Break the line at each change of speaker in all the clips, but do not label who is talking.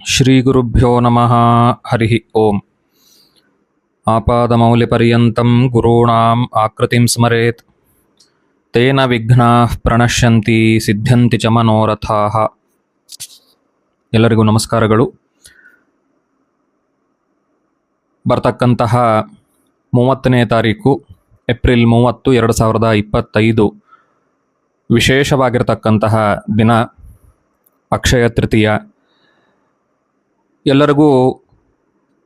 ಶ್ರೀಗುರುಭ್ಯೋ ನಮಃ. ಹರಿ ಓಂ. ಆಪಾದಮೌಲಿಪರ್ಯಂತಂ ಗುರುಣಾಂ ಆಕೃತಿಂ ಸ್ಮರೇತ್ ತೇನ ವಿಘ್ನಾಃ ಪ್ರಣಶ್ಯಂತಿ ಸಿದ್ಧ್ಯಂತಿ ಚ ಮನೋರಥಾಃ. ಎಲ್ಲರಿಗೂ ನಮಸ್ಕಾರಗಳು. ಬರ್ತಕ್ಕಂತಹ 30ನೇ ತಾರೀಕು ಏಪ್ರಿಲ್ 30, 2025 ವಿಶೇಷವಾಗಿರತಕ್ಕಂತಹ ದಿನ ಅಕ್ಷಯ ತೃತೀಯ. ಎಲ್ಲರಿಗೂ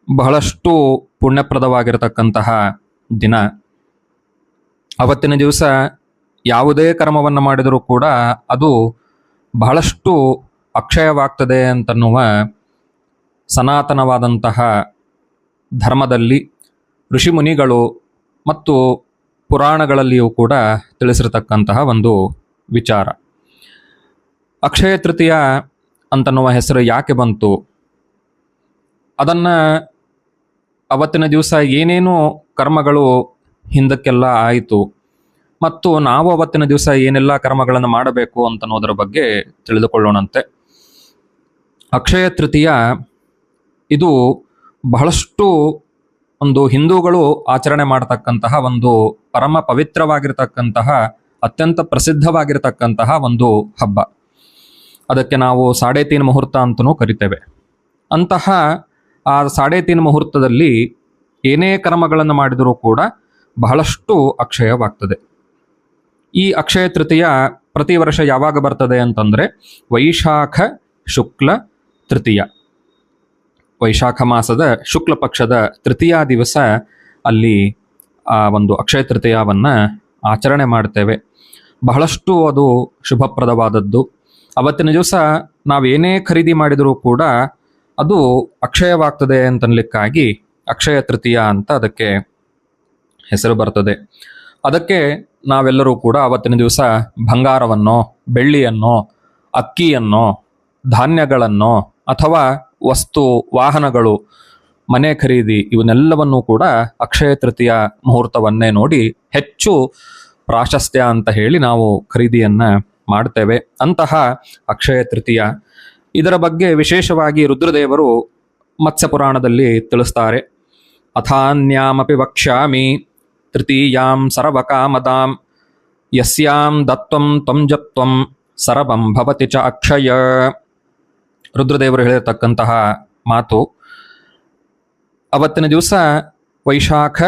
ಬಹಳಷ್ಟು ಪುಣ್ಯಪ್ರದವಾಗಿರತಕ್ಕಂತಹ ದಿನ. ಅವತ್ತಿನ ದಿವಸ ಯಾವುದೇ ಕರ್ಮವನ್ನು ಮಾಡಿದರೂ ಕೂಡ ಅದು ಬಹಳಷ್ಟು ಅಕ್ಷಯವಾಗ್ತದೆ ಅಂತನ್ನುವ ಸನಾತನವಾದಂತಹ ಧರ್ಮದಲ್ಲಿ ಋಷಿಮುನಿಗಳು ಮತ್ತು ಪುರಾಣಗಳಲ್ಲಿಯೂ ಕೂಡ ತಿಳಿಸಿರತಕ್ಕಂತಹ ಒಂದು ವಿಚಾರ. ಅಕ್ಷಯ ತೃತೀಯ ಅಂತನ್ನುವ ಹೆಸರು ಯಾಕೆ ಬಂತು, ಅದನ್ನು ಅವತ್ತಿನ ದಿವಸ ಏನೇನು ಕರ್ಮಗಳು ಹಿಂದಕ್ಕೆಲ್ಲ ಆಯಿತು ಮತ್ತು ನಾವು ಅವತ್ತಿನ ದಿವಸ ಏನೆಲ್ಲ ಕರ್ಮಗಳನ್ನು ಮಾಡಬೇಕು ಅಂತನ್ನೋದರ ಬಗ್ಗೆ ತಿಳಿದುಕೊಳ್ಳೋಣಂತೆ. ಅಕ್ಷಯ ತೃತೀಯ ಇದು ಬಹಳಷ್ಟು ಒಂದು ಹಿಂದೂಗಳು ಆಚರಣೆ ಮಾಡತಕ್ಕಂತಹ ಒಂದು ಪರಮ ಪವಿತ್ರವಾಗಿರ್ತಕ್ಕಂತಹ ಅತ್ಯಂತ ಪ್ರಸಿದ್ಧವಾಗಿರ್ತಕ್ಕಂತಹ ಒಂದು ಹಬ್ಬ. ಅದಕ್ಕೆ ನಾವು 3.5 ಮುಹೂರ್ತ ಅಂತಲೂ ಕರಿತೇವೆ. ಅಂತಹ ಆ 3.5 ಮುಹೂರ್ತದಲ್ಲಿ ಏನೇ ಕರ್ಮಗಳನ್ನು ಮಾಡಿದರೂ ಕೂಡ ಬಹಳಷ್ಟು ಅಕ್ಷಯವಾಗ್ತದೆ. ಈ ಅಕ್ಷಯ ತೃತೀಯ ಪ್ರತಿ ವರ್ಷ ಯಾವಾಗ ಬರ್ತದೆ ಅಂತಂದರೆ ವೈಶಾಖ ಶುಕ್ಲ ತೃತೀಯ, ವೈಶಾಖ ಮಾಸದ ಶುಕ್ಲ ಪಕ್ಷದ ತೃತೀಯ ದಿವಸ ಅಲ್ಲಿ ಆ ಒಂದು ಅಕ್ಷಯ ತೃತೀಯವನ್ನು ಆಚರಣೆ ಮಾಡ್ತೇವೆ. ಬಹಳಷ್ಟು ಅದು ಶುಭಪ್ರದವಾದದ್ದು. ಅವತ್ತಿನ ದಿವಸ ನಾವೇನೇ ಖರೀದಿ ಮಾಡಿದರೂ ಕೂಡ ಅದು ಅಕ್ಷಯವಾಗ್ತದೆ ಅಂತನ್ಲಿಕ್ಕಾಗಿ ಅಕ್ಷಯ ತೃತೀಯ ಅಂತ ಅದಕ್ಕೆ ಹೆಸರು ಬರ್ತದೆ. ಅದಕ್ಕೆ ನಾವೆಲ್ಲರೂ ಕೂಡ ಅವತ್ತಿನ ದಿವಸ ಬಂಗಾರವನ್ನೋ, ಬೆಳ್ಳಿಯನ್ನೋ, ಅಕ್ಕಿಯನ್ನೋ, ಧಾನ್ಯಗಳನ್ನೋ ಅಥವಾ ವಸ್ತು ವಾಹನಗಳು, ಮನೆ ಖರೀದಿ ಇವನ್ನೆಲ್ಲವನ್ನೂ ಕೂಡ ಅಕ್ಷಯ ತೃತೀಯ ಮುಹೂರ್ತವನ್ನೇ ನೋಡಿ ಹೆಚ್ಚು ಪ್ರಾಶಸ್ತ್ಯ ಅಂತ ಹೇಳಿ ನಾವು ಖರೀದಿಯನ್ನು ಮಾಡ್ತೇವೆ. ಅಂತಹ ಅಕ್ಷಯ ತೃತೀಯ ಇದರ ಬಗ್ಗೆ ವಿಶೇಷವಾಗಿ ರುದ್ರದೇವರು ಮತ್ಸ್ಯ ಪುರಾಣದಲ್ಲಿ ತಿಳಿಸ್ತಾರೆ. ಅಥಾನ್ಯಾಮಪಿ ವಕ್ಷ್ಯಾಮಿ ತೃತೀಯಾಂ ಸರ್ವಕಾಮದಾಂ ಯಸ್ಯಾಂ ದತ್ವಂ ತ್ವಂ ಜಪ್ತ್ವಂ ಸರ್ವಂ ಭವತಿ ಚ ಅಕ್ಷಯ. ರುದ್ರದೇವರು ಹೇಳಿರತಕ್ಕಂತಹ ಮಾತು. ಅವತ್ತಿನ ದಿವಸ ವೈಶಾಖ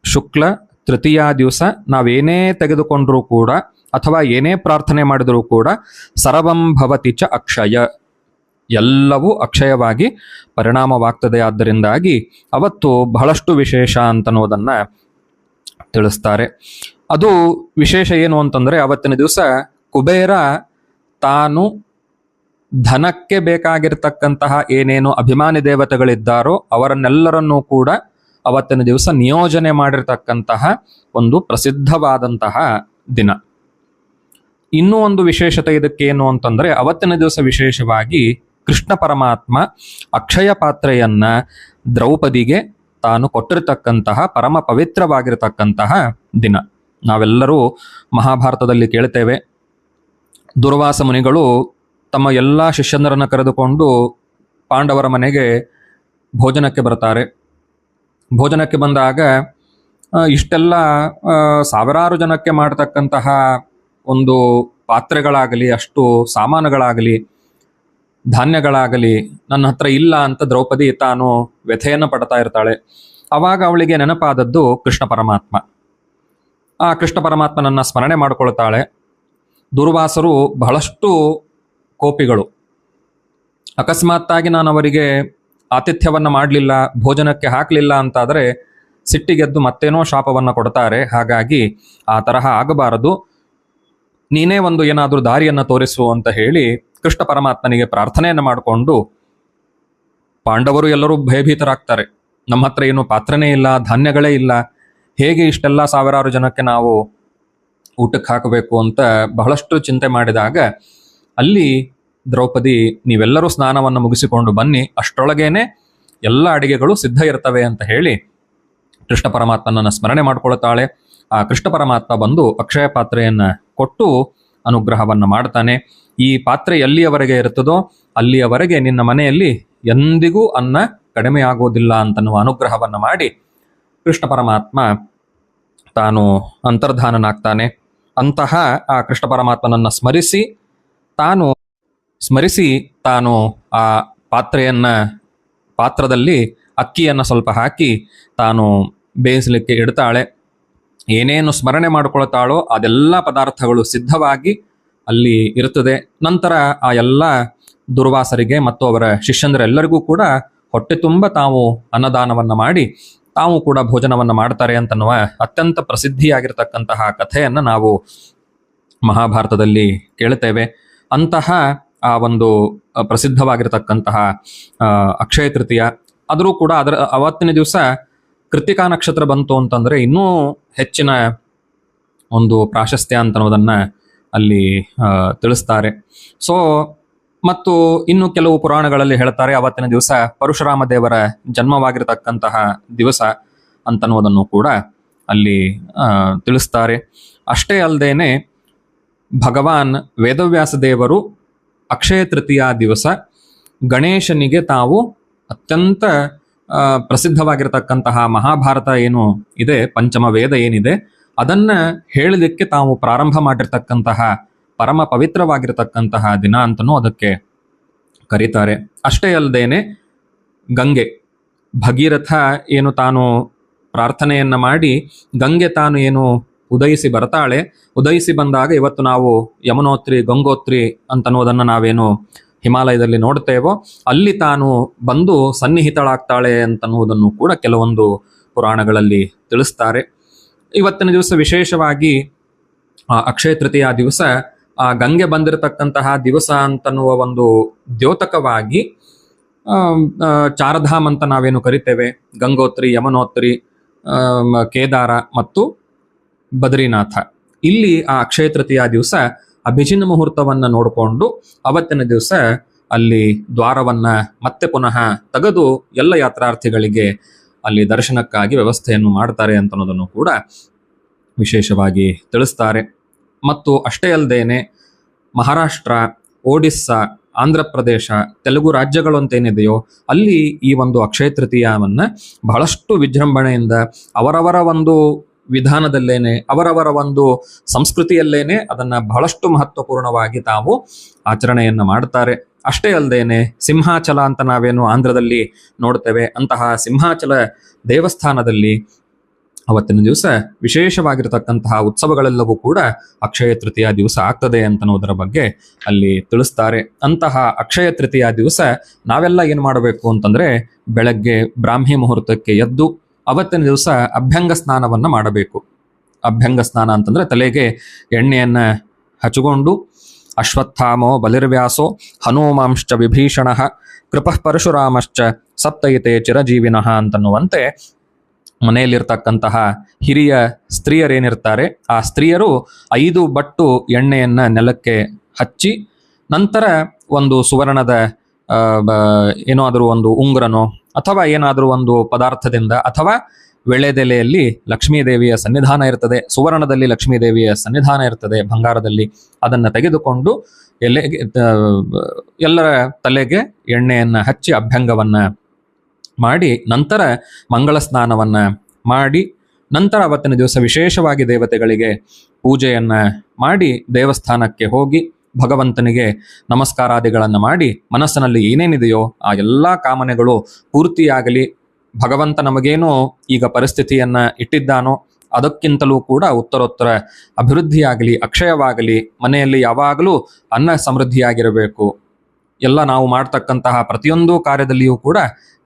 ಶುಕ್ಲ ತೃತೀಯ ದಿವಸ ನಾವೇನೇ ತೆಗೆದುಕೊಂಡರೂ ಕೂಡ ಅಥವಾ ಏನೇ ಪ್ರಾರ್ಥನೆ ಮಾಡಿದರೂ ಕೂಡ ಸರ್ವಂ ಭವತಿ ಚ ಅಕ್ಷಯ, ಎಲ್ಲವೂ ಅಕ್ಷಯವಾಗಿ ಪರಿಣಾಮವಾಗ್ತದೆ. ಆದ್ದರಿಂದಾಗಿ ಅವತ್ತು ಬಹಳಷ್ಟು ವಿಶೇಷ ಅಂತನ್ನೋದನ್ನು ತಿಳಿಸ್ತಾರೆ. ಅದು ವಿಶೇಷ ಏನು ಅಂತಂದರೆ ಅವತ್ತಿನ ದಿವಸ ಕುಬೇರ ತಾನು ಧನಕ್ಕೆ ಬೇಕಾಗಿರ್ತಕ್ಕಂತಹ ಏನೇನು ಅಭಿಮಾನಿ ದೇವತೆಗಳಿದ್ದಾರೋ ಅವರನ್ನೆಲ್ಲರನ್ನೂ ಕೂಡ ಅವತ್ತಿನ ದಿವಸ ನಿಯೋಜನೆ ಮಾಡಿರ್ತಕ್ಕಂತಹ ಒಂದು ಪ್ರಸಿದ್ಧವಾದಂತಹ ದಿನ. ಇನ್ನೂ ಒಂದು ವಿಶೇಷತೆ ಇದಕ್ಕೇನು ಅಂತಂದರೆ ಅವತ್ತಿನ ದಿವಸ ವಿಶೇಷವಾಗಿ ಕೃಷ್ಣ ಪರಮಾತ್ಮ ಅಕ್ಷಯ ಪಾತ್ರೆಯನ್ನ ದ್ರೌಪದಿಗೆ ತಾನು ಕೊಟ್ಟಿರತಕ್ಕಂತಹ ಪರಮ ಪವಿತ್ರವಾಗಿರತಕ್ಕಂತಹ ದಿನ. ನಾವೆಲ್ಲರೂ ಮಹಾಭಾರತದಲ್ಲಿ ಕೇಳ್ತೇವೆ, ದುರ್ವಾಸ ಮುನಿಗಳು ತಮ್ಮ ಎಲ್ಲ ಶಿಷ್ಯಂದರನ್ನು ಕರೆದುಕೊಂಡು ಪಾಂಡವರ ಮನೆಗೆ ಭೋಜನಕ್ಕೆ ಬರ್ತಾರೆ. ಭೋಜನಕ್ಕೆ ಬಂದಾಗ ಇಷ್ಟೆಲ್ಲ ಸಾವಿರಾರು ಜನಕ್ಕೆ ಮಾಡತಕ್ಕಂತಹ ಒಂದು ಪಾತ್ರೆಗಳಾಗಲಿ, ಅಷ್ಟು ಸಾಮಾನುಗಳಾಗಲಿ, ಧಾನ್ಯಗಳಾಗಲಿ ನನ್ನ ಹತ್ರ ಇಲ್ಲ ಅಂತ ದ್ರೌಪದಿ ತಾನು ವ್ಯಥೆಯನ್ನು ಪಡ್ತಾ ಇರ್ತಾಳೆ. ಆವಾಗ ಅವಳಿಗೆ ನೆನಪಾದದ್ದು ಕೃಷ್ಣ ಪರಮಾತ್ಮ. ಆ ಕೃಷ್ಣ ಪರಮಾತ್ಮನನ್ನು ಸ್ಮರಣೆ ಮಾಡಿಕೊಳ್ತಾಳೆ. ದುರ್ವಾಸರು ಬಹಳಷ್ಟು ಕೋಪಿಗಳು. ಅಕಸ್ಮಾತ್ತಾಗಿ ನಾನು ಅವರಿಗೆ ಆತಿಥ್ಯವನ್ನು ಮಾಡಲಿಲ್ಲ, ಭೋಜನಕ್ಕೆ ಹಾಕಲಿಲ್ಲ ಅಂತಾದರೆ ಸಿಟ್ಟಿಗೆದ್ದು ಮತ್ತೇನೋ ಶಾಪವನ್ನು ಕೊಡ್ತಾರೆ. ಹಾಗಾಗಿ ಆ ತರಹ ಆಗಬಾರದು, ನೀನೇ ಒಂದು ಏನಾದರೂ ದಾರಿಯನ್ನು ತೋರಿಸು ಅಂತ ಹೇಳಿ ಕೃಷ್ಣ ಪರಮಾತ್ಮನಿಗೆ ಪ್ರಾರ್ಥನೆಯನ್ನು ಮಾಡಿಕೊಂಡು ಪಾಂಡವರು ಎಲ್ಲರೂ ಭಯಭೀತರಾಗ್ತಾರೆ. ನಮ್ಮ ಹತ್ರ ಏನು ಪಾತ್ರೆನೇ ಇಲ್ಲ, ಧಾನ್ಯಗಳೇ ಇಲ್ಲ, ಹೇಗೆ ಇಷ್ಟೆಲ್ಲ ಸಾವಿರಾರು ಜನಕ್ಕೆ ನಾವು ಊಟಕ್ಕೆ ಹಾಕಬೇಕು ಅಂತ ಬಹಳಷ್ಟು ಚಿಂತೆ ಮಾಡಿದಾಗ ಅಲ್ಲಿ ದ್ರೌಪದಿ, ನೀವೆಲ್ಲರೂ ಸ್ನಾನವನ್ನು ಮುಗಿಸಿಕೊಂಡು ಬನ್ನಿ, ಅಷ್ಟರೊಳಗೇನೆ ಎಲ್ಲ ಅಡಿಗೆಗಳು ಸಿದ್ಧ ಇರ್ತವೆ ಅಂತ ಹೇಳಿ ಕೃಷ್ಣ ಪರಮಾತ್ಮನನ್ನು ಸ್ಮರಣೆ ಮಾಡಿಕೊಳ್ತಾಳೆ. ಆ ಕೃಷ್ಣ ಪರಮಾತ್ಮ ಬಂದು ಅಕ್ಷಯ ಪಾತ್ರೆಯನ್ನು ಕೊಟ್ಟು ಅನುಗ್ರಹವನ್ನು ಮಾಡ್ತಾನೆ. ಈ ಪಾತ್ರೆ ಎಲ್ಲಿಯವರೆಗೆ ಇರ್ತದೋ ಅಲ್ಲಿಯವರೆಗೆ ನಿನ್ನ ಮನೆಯಲ್ಲಿ ಎಂದಿಗೂ ಅನ್ನ ಕಡಿಮೆ ಆಗೋದಿಲ್ಲ ಅಂತನ್ನುವ ಅನುಗ್ರಹವನ್ನು ಮಾಡಿ ಕೃಷ್ಣ ಪರಮಾತ್ಮ ತಾನು ಅಂತರ್ಧಾನನಾಗ್ತಾನೆ. ಅಂತಹ ಆ ಕೃಷ್ಣ ಪರಮಾತ್ಮನನ್ನು ಸ್ಮರಿಸಿ ತಾನು ಆ ಪಾತ್ರದಲ್ಲಿ ಅಕ್ಕಿಯನ್ನು ಸ್ವಲ್ಪ ಹಾಕಿ ತಾನು ಬೇಯಿಸಲಿಕ್ಕೆ ಇಡ್ತಾಳೆ. ಏನೇನು ಸ್ಮರಣೆ ಮಾಡಿಕೊಳ್ತಾಳೋ ಅದೆಲ್ಲ ಪದಾರ್ಥಗಳು ಸಿದ್ಧವಾಗಿ ಅಲ್ಲಿ ಇರುತ್ತದೆ. ನಂತರ ಆ ಎಲ್ಲ ದುರ್ವಾಸರಿಗೆ ಮತ್ತು ಅವರ ಶಿಷ್ಯಂದರೆಲ್ಲರಿಗೂ ಕೂಡ ಹೊಟ್ಟೆ ತುಂಬ ತಾವು ಅನ್ನದಾನವನ್ನು ಮಾಡಿ ತಾವು ಕೂಡ ಭೋಜನವನ್ನು ಮಾಡ್ತಾರೆ ಅಂತನ್ನುವ ಅತ್ಯಂತ ಪ್ರಸಿದ್ಧಿಯಾಗಿರ್ತಕ್ಕಂತಹ ಕಥೆಯನ್ನು ನಾವು ಮಹಾಭಾರತದಲ್ಲಿ ಕೇಳುತ್ತೇವೆ. ಅಂತಹ ಆ ಒಂದು ಪ್ರಸಿದ್ಧವಾಗಿರತಕ್ಕಂತಹ ಅಕ್ಷಯ ತೃತೀಯ, ಆದರೂ ಕೂಡ ಅವತ್ತಿನ ದಿವಸ ಕೃತಿಕಾ ನಕ್ಷತ್ರ ಬಂತು ಅಂತಂದರೆ ಇನ್ನೂ ಹೆಚ್ಚಿನ ಒಂದು ಪ್ರಾಶಸ್ತ್ಯ ಅಂತನ್ನೋದನ್ನು ಅಲ್ಲಿ ತಿಳಿಸ್ತಾರೆ. ಮತ್ತು ಇನ್ನು ಕೆಲವು ಪುರಾಣಗಳಲ್ಲಿ ಹೇಳ್ತಾರೆ ಅವತ್ತಿನ ದಿವಸ ಪರಶುರಾಮ ದೇವರ ಜನ್ಮವಾಗಿರತಕ್ಕಂತಹ ದಿವಸ ಅಂತನ್ನುವುದನ್ನು ಕೂಡ ಅಲ್ಲಿ ತಿಳಿಸ್ತಾರೆ. ಅಷ್ಟೇ ಅಲ್ಲದೇನೆ ಭಗವಾನ್ ವೇದವ್ಯಾಸ ದೇವರು ಅಕ್ಷಯ ತೃತೀಯ ದಿವಸ ಗಣೇಶನಿಗೆ ತಾವು ಅತ್ಯಂತ ಪ್ರಸಿದ್ಧವಾಗಿರತಕ್ಕಂತಹ ಮಹಾಭಾರತ ಏನು ಇದೆ, ಪಂಚಮ ವೇದ ಏನಿದೆ, ಅದನ್ನ ಹೇಳಲಿಕ್ಕೆ ತಾವು ಪ್ರಾರಂಭ ಮಾಡಿರ್ತಕ್ಕಂತಹ ಪರಮ ಪವಿತ್ರವಾಗಿರತಕ್ಕಂತಹ ದಿನ ಅಂತನೂ ಅದಕ್ಕೆ ಕರೀತಾರೆ. ಅಷ್ಟೇ ಅಲ್ಲದೇನೆ ಗಂಗೆ, ಭಗೀರಥ ಏನು ತಾನು ಪ್ರಾರ್ಥನೆಯನ್ನ ಮಾಡಿ ಗಂಗೆ ತಾನು ಏನು ಉದಯಿಸಿ ಬರ್ತಾಳೆ, ಉದಯಿಸಿ ಬಂದಾಗ ಇವತ್ತು ನಾವು ಯಮುನೋತ್ರಿ, ಗಂಗೋತ್ರಿ ಅಂತನ್ನುವುದನ್ನು ನಾವೇನು ಹಿಮಾಲಯದಲ್ಲಿ ನೋಡ್ತೇವೋ ಅಲ್ಲಿ ತಾನು ಬಂದು ಸನ್ನಿಹಿತಳಾಗ್ತಾಳೆ ಅಂತನ್ನುವುದನ್ನು ಕೂಡ ಕೆಲವೊಂದು ಪುರಾಣಗಳಲ್ಲಿ ತಿಳಿಸ್ತಾರೆ. ಇವತ್ತಿನ ದಿವಸ ವಿಶೇಷವಾಗಿ ಅಕ್ಷಯ ತೃತೀಯ ದಿವಸ ಆ ಗಂಗೆ ಬಂದಿರತಕ್ಕಂತಹ ದಿವಸ ಅಂತನ್ನುವ ಒಂದು ದ್ಯೋತಕವಾಗಿ ಚಾರಧಾಮ್ ಅಂತ ನಾವೇನು ಕರಿತೇವೆ, ಗಂಗೋತ್ರಿ, ಯಮುನೋತ್ರಿ, ಕೇದಾರ ಮತ್ತು ಬದ್ರಿನಾಥ, ಇಲ್ಲಿ ಆ ಅಕ್ಷಯ ತೃತೀಯ ದಿವಸ ಅಭಿಜಿನ್ ಮುಹೂರ್ತವನ್ನು ನೋಡಿಕೊಂಡು ಅವತ್ತಿನ ದಿವಸ ಅಲ್ಲಿ ದ್ವಾರವನ್ನ ಮತ್ತೆ ಪುನಃ ತೆಗೆದು ಎಲ್ಲ ಯಾತ್ರಾರ್ಥಿಗಳಿಗೆ ಅಲ್ಲಿ ದರ್ಶನಕ್ಕಾಗಿ ವ್ಯವಸ್ಥೆಯನ್ನು ಮಾಡ್ತಾರೆ ಅಂತನ್ನೋದನ್ನು ಕೂಡ ವಿಶೇಷವಾಗಿ ತಿಳಿಸ್ತಾರೆ. ಮತ್ತು ಅಷ್ಟೇ ಅಲ್ಲದೇನೆ ಮಹಾರಾಷ್ಟ್ರ, ಒಡಿಸ್ಸಾ, ಆಂಧ್ರ ಪ್ರದೇಶ, ತೆಲುಗು ರಾಜ್ಯಗಳು ಅಂತೇನಿದೆಯೋ ಅಲ್ಲಿ ಈ ಒಂದು ಅಕ್ಷಯ ತೃತೀಯವನ್ನ ಬಹಳಷ್ಟು ವಿಜೃಂಭಣೆಯಿಂದ ಅವರವರ ಒಂದು ವಿಧಾನದಲ್ಲೇನೆ, ಅವರವರ ಒಂದು ಸಂಸ್ಕೃತಿಯಲ್ಲೇನೆ ಅದನ್ನ ಬಹಳಷ್ಟು ಮಹತ್ವಪೂರ್ಣವಾಗಿ ತಾವು ಆಚರಣೆಯನ್ನ ಮಾಡ್ತಾರೆ. ಅಷ್ಟೇ ಅಲ್ಲದೇನೆ ಸಿಂಹಾಚಲ ಅಂತ ನಾವೇನು ಆಂಧ್ರದಲ್ಲಿ ನೋಡ್ತೇವೆ, ಅಂತಹ ಸಿಂಹಾಚಲ ದೇವಸ್ಥಾನದಲ್ಲಿ ಅವತ್ತಿನ ದಿವಸ ವಿಶೇಷವಾಗಿರತಕ್ಕಂತಹ ಉತ್ಸವಗಳೆಲ್ಲವೂ ಕೂಡ ಅಕ್ಷಯ ತೃತೀಯ ದಿವಸ ಆಗ್ತದೆ ಅಂತನ್ನೋದರ ಬಗ್ಗೆ ಅಲ್ಲಿ ತಿಳಿಸ್ತಾರೆ. ಅಂತಹ ಅಕ್ಷಯ ತೃತೀಯ ದಿವಸ ನಾವೆಲ್ಲ ಏನು ಮಾಡಬೇಕು ಅಂತಂದ್ರೆ ಬೆಳಗ್ಗೆ ಬ್ರಾಹ್ಮಿ ಮುಹೂರ್ತಕ್ಕೆ ಎದ್ದು ಅವತ್ತಿನ ದಿವಸ ಅಭ್ಯಂಗ ಸ್ನಾನವನ್ನು ಮಾಡಬೇಕು. ಅಭ್ಯಂಗ ಸ್ನಾನ ಅಂತಂದ್ರೆ ತಲೆಗೆ ಎಣ್ಣೆಯನ್ನ ಹಚ್ಚಿಕೊಂಡು ಅಶ್ವತ್ಥಾಮೋ ಬಲಿರ್ವ್ಯಾಸೋ ಹನುಮಾಂಶ್ಚ ವಿಭೀಷಣ ಕೃಪಃ ಪರಶುರಾಮಶ್ಚ ಸಪ್ತಯಿತೆ ಚಿರಜೀವಿನಃ ಅಂತನ್ನುವಂತೆ ಮನೆಯಲ್ಲಿರ್ತಕ್ಕಂತಹ ಹಿರಿಯ ಸ್ತ್ರೀಯರೇನಿರ್ತಾರೆ ಆ ಸ್ತ್ರೀಯರು 5 ಬಟ್ಟು ಎಣ್ಣೆಯನ್ನ ನೆಲಕ್ಕೆ ಹಚ್ಚಿ ನಂತರ ಒಂದು ಸುವರ್ಣದ ಏನಾದರೂ ಒಂದು ಉಂಗುರನೋ ಅಥವಾ ಏನಾದರೂ ಒಂದು ಪದಾರ್ಥದಿಂದ ಅಥವಾ ವೀಳ್ಯದೆಲೆಯಲ್ಲಿ ಲಕ್ಷ್ಮೀದೇವಿಯ ಸನ್ನಿಧಾನ ಇರ್ತದೆ, ಸುವರ್ಣದಲ್ಲಿ ಲಕ್ಷ್ಮೀದೇವಿಯ ಸನ್ನಿಧಾನ ಇರ್ತದೆ, ಬಂಗಾರದಲ್ಲಿ ಅದನ್ನು ತೆಗೆದುಕೊಂಡು ಎಲ್ಲರ ತಲೆಗೆ ಎಣ್ಣೆಯನ್ನು ಹಚ್ಚಿ ಅಭ್ಯಂಗವನ್ನ ಮಾಡಿ ನಂತರ ಮಂಗಳ ಸ್ನಾನವನ್ನ ಮಾಡಿ ನಂತರ ಅವತ್ತಿನ ದಿವಸ ವಿಶೇಷವಾಗಿ ದೇವತೆಗಳಿಗೆ ಪೂಜೆಯನ್ನ ಮಾಡಿ ದೇವಸ್ಥಾನಕ್ಕೆ ಹೋಗಿ ಭಗವಂತನಿಗೆ ನಮಸ್ಕಾರಾದಿಗಳನ್ನು ಮಾಡಿ ಮನಸ್ಸಿನಲ್ಲಿ ಏನೇನಿದೆಯೋ ಆ ಎಲ್ಲ ಕಾಮನೆಗಳು ಪೂರ್ತಿಯಾಗಲಿ, ಭಗವಂತ ನಮಗೇನೋ ಈಗ ಪರಿಸ್ಥಿತಿಯನ್ನ ಇಟ್ಟಿದ್ದಾನೋ ಅದಕ್ಕಿಂತಲೂ ಕೂಡ ಉತ್ತರೋತ್ತರ ಅಭಿವೃದ್ಧಿಯಾಗಲಿ, ಅಕ್ಷಯವಾಗಲಿ, ಮನೆಯಲ್ಲಿ ಯಾವಾಗಲೂ ಅನ್ನ ಸಮೃದ್ಧಿಯಾಗಿರಬೇಕು, ಎಲ್ಲ ನಾವು ಮಾಡ್ತಕ್ಕಂತಹ ಪ್ರತಿಯೊಂದು ಕಾರ್ಯದಲ್ಲಿಯೂ ಕೂಡ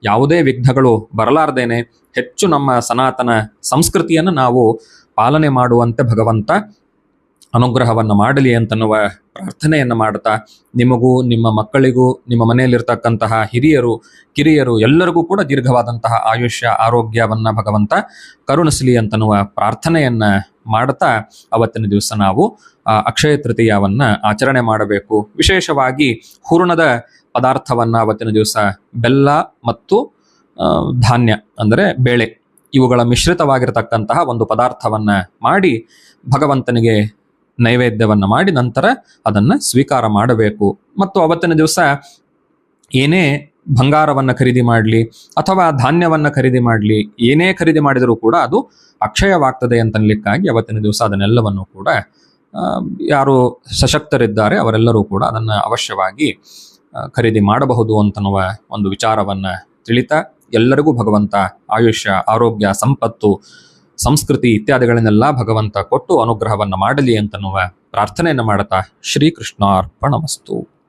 ಯಾವುದೇ ವಿಘ್ನಗಳು ಬರಲಾರ್ದೇನೆ ಹೆಚ್ಚು ನಮ್ಮ ಸನಾತನ ಸಂಸ್ಕೃತಿಯನ್ನು ನಾವು ಪಾಲನೆ ಮಾಡುವಂತೆ ಭಗವಂತ ಅನುಗ್ರಹವನ್ನು ಮಾಡಲಿ ಅಂತನ್ನುವ ಪ್ರಾರ್ಥನೆಯನ್ನು ಮಾಡ್ತಾ ನಿಮಗೂ ನಿಮ್ಮ ಮಕ್ಕಳಿಗೂ ನಿಮ್ಮ ಮನೆಯಲ್ಲಿರ್ತಕ್ಕಂತಹ ಹಿರಿಯರು ಕಿರಿಯರು ಎಲ್ಲರಿಗೂ ಕೂಡ ದೀರ್ಘವಾದಂತಹ ಆಯುಷ್ಯ ಆರೋಗ್ಯವನ್ನ ಭಗವಂತ ಕರುಣಿಸಲಿ ಅಂತನ್ನುವ ಪ್ರಾರ್ಥನೆಯನ್ನ ಮಾಡ್ತಾ ಅವತ್ತಿನ ದಿವಸ ನಾವು ಅಕ್ಷಯ ತೃತೀಯವನ್ನ ಆಚರಣೆ ಮಾಡಬೇಕು. ವಿಶೇಷವಾಗಿ ಹೂರಣದ ಪದಾರ್ಥವನ್ನ ಅವತ್ತಿನ ದಿವಸ ಬೆಲ್ಲ ಮತ್ತು ಧಾನ್ಯ ಅಂದರೆ ಬೇಳೆ ಇವುಗಳ ಮಿಶ್ರಿತವಾಗಿರತಕ್ಕಂತಹ ಒಂದು ಪದಾರ್ಥವನ್ನ ಮಾಡಿ ಭಗವಂತನಿಗೆ ನೈವೇದ್ಯವನ್ನ ಮಾಡಿ ನಂತರ ಅದನ್ನ ಸ್ವೀಕಾರ ಮಾಡಬೇಕು. ಮತ್ತು ಅವತ್ತಿನ ದಿವಸ ಏನೇ ಬಂಗಾರವನ್ನು ಖರೀದಿ ಮಾಡಲಿ ಅಥವಾ ಧಾನ್ಯವನ್ನು ಖರೀದಿ ಮಾಡಲಿ, ಏನೇ ಖರೀದಿ ಮಾಡಿದರೂ ಕೂಡ ಅದು ಅಕ್ಷಯವಾಗ್ತದೆ ಅಂತನ್ಲಿಕ್ಕಾಗಿ ಅವತ್ತಿನ ದಿವಸ ಅದನ್ನೆಲ್ಲವನ್ನು ಕೂಡ ಯಾರು ಸಶಕ್ತರಿದ್ದಾರೆ ಅವರೆಲ್ಲರೂ ಕೂಡ ಅದನ್ನು ಅವಶ್ಯವಾಗಿ ಖರೀದಿ ಮಾಡಬಹುದು ಅಂತನ್ನುವ ಒಂದು ವಿಚಾರವನ್ನು ತಿಳಿತಾ, ಎಲ್ಲರಿಗೂ ಭಗವಂತ ಆಯುಷ್ಯ, ಆರೋಗ್ಯ, ಸಂಪತ್ತು, ಸಂಸ್ಕೃತಿ ಇತ್ಯಾದಿಗಳನ್ನೆಲ್ಲ ಭಗವಂತ ಕೊಟ್ಟು ಅನುಗ್ರಹವನ್ನು ಮಾಡಲಿ ಅಂತನ್ನುವ ಪ್ರಾರ್ಥನೆಯನ್ನು ಮಾಡುತ್ತಾ ಶ್ರೀಕೃಷ್ಣಾರ್ಪಣಮಸ್ತು.